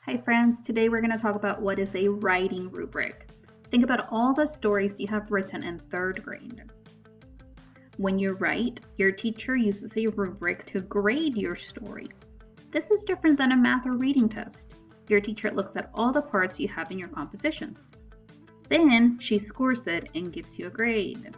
Hi friends, today we're going to talk about what is a writing rubric. Think about all the stories you have written in third grade. When you write, your teacher uses a rubric to grade your story. This is different than a math or reading test. Your teacher looks at all the parts you have in your compositions. Then she scores it and gives you a grade.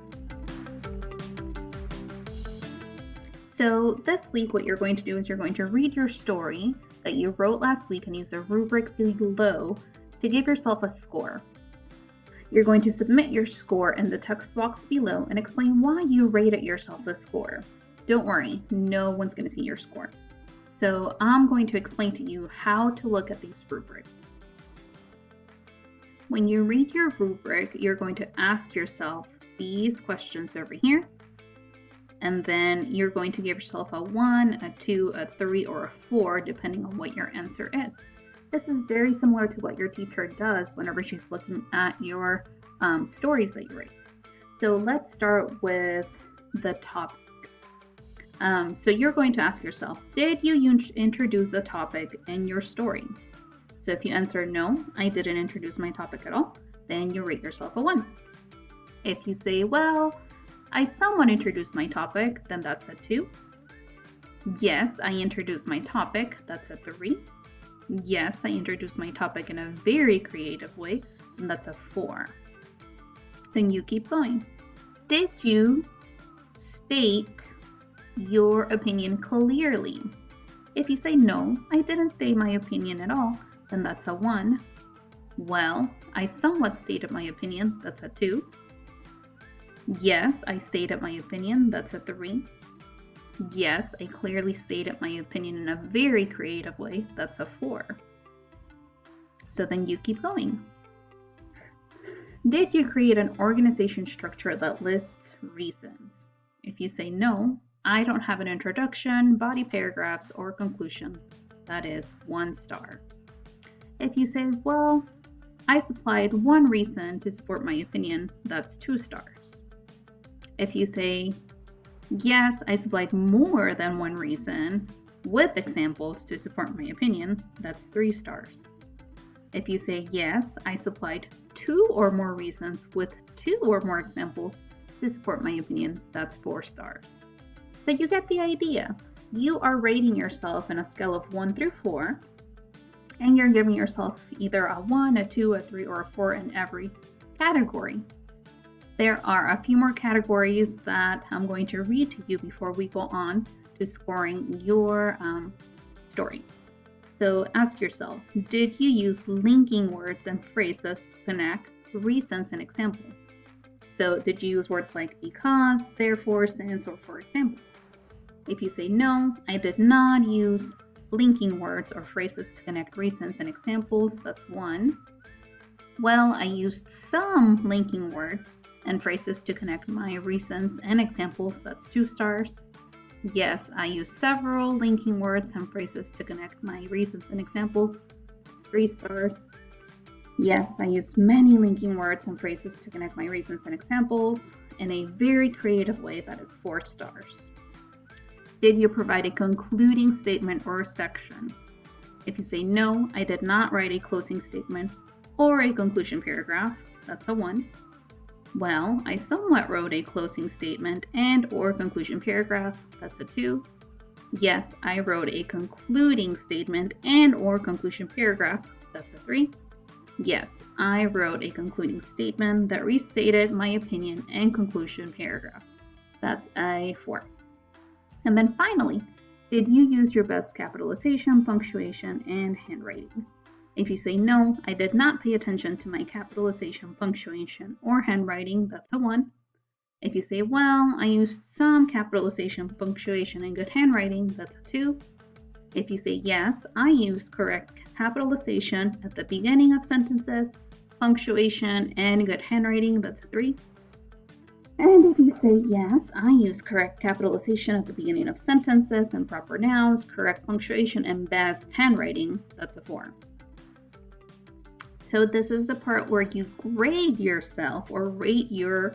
So this week what you're going to do is you're going to read your story that you wrote last week and use the rubric below to give yourself a score. You're going to submit your score in the text box below and explain why you rated yourself a score. Don't worry, no one's going to see your score. So I'm going to explain to you how to look at these rubrics. When you read your rubric, you're going to ask yourself these questions over here. And then you're going to give yourself a 1, a 2, a 3, or a 4, depending on what your answer is. This is very similar to what your teacher does whenever she's looking at your stories that you write. So let's start with the topic. So you're going to ask yourself, did you introduce a topic in your story? So if you answer no, I didn't introduce my topic at all, then you rate yourself a 1. If you say, well, I somewhat introduced my topic, then that's a 2. Yes, I introduced my topic, that's a 3. Yes, I introduced my topic in a very creative way, and that's a 4. Then you keep going. Did you state your opinion clearly? If you say no, I didn't state my opinion at all, then that's a 1. Well, I somewhat stated my opinion, that's a 2. Yes, I stated my opinion, that's a 3. Yes, I clearly stated my opinion in a very creative way, that's a 4. So then you keep going. Did you create an organization structure that lists reasons? If you say no, I don't have an introduction, body paragraphs, or conclusion, that is 1 star. If you say, well, I supplied 1 reason to support my opinion, that's 2 stars. If you say, yes, I supplied more than 1 reason with examples to support my opinion, that's 3 stars. If you say, yes, I supplied 2 or more reasons with 2 or more examples to support my opinion, that's 4 stars. So you get the idea. You are rating yourself in a scale of 1 through 4, and you're giving yourself either a 1, a 2, a 3, or a 4 in every category. There are a few more categories that I'm going to read to you before we go on to scoring your story. So ask yourself, did you use linking words and phrases to connect reasons and examples? So did you use words like because, therefore, since, or for example? If you say no, I did not use linking words or phrases to connect reasons and examples, that's 1. Well, I used some linking words and phrases to connect my reasons and examples, that's 2 stars. Yes, I used several linking words and phrases to connect my reasons and examples, 3 stars. Yes, I used many linking words and phrases to connect my reasons and examples in a very creative way, that is 4 stars. Did you provide a concluding statement or section? If you say no, I did not write a closing statement or a conclusion paragraph, that's a 1. Well, I somewhat wrote a closing statement and or conclusion paragraph, that's a 2. Yes, I wrote a concluding statement and or conclusion paragraph, that's a 3. Yes, I wrote a concluding statement that restated my opinion and conclusion paragraph, that's a 4. And then finally, did you use your best capitalization, punctuation, and handwriting? If you say no, I did not pay attention to my capitalization, punctuation, or handwriting, that's a 1. If you say, well, I used some capitalization, punctuation, and good handwriting, that's a 2. If you say, yes, I used correct capitalization at the beginning of sentences, punctuation, and good handwriting, that's a 3. And if you say, yes, I use correct capitalization at the beginning of sentences and proper nouns, correct punctuation, and best handwriting, that's a 4. So this is the part where you grade yourself or rate your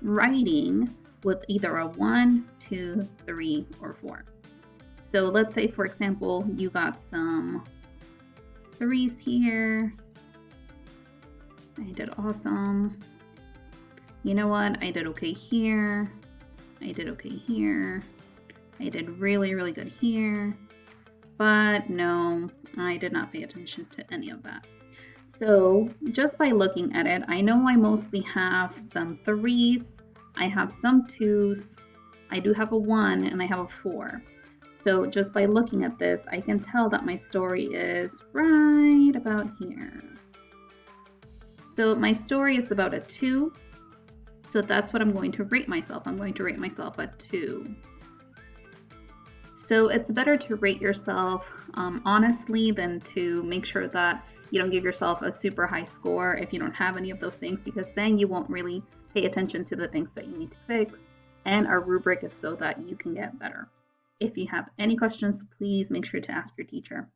writing with either a 1, 2, 3, or 4. So let's say, for example, you got some 3s here. I did awesome. You know what? I did okay here. I did okay here. I did really, really good here. But no, I did not pay attention to any of that. So just by looking at it, I know I mostly have some 3s. I have some 2s. I do have a 1 and I have a 4. So just by looking at this, I can tell that my story is right about here. So my story is about a 2. So that's what I'm going to rate myself. I'm going to rate myself a 2. So it's better to rate yourself honestly than to make sure that you don't give yourself a super high score if you don't have any of those things, because then you won't really pay attention to the things that you need to fix. And our rubric is so that you can get better. If you have any questions, please make sure to ask your teacher.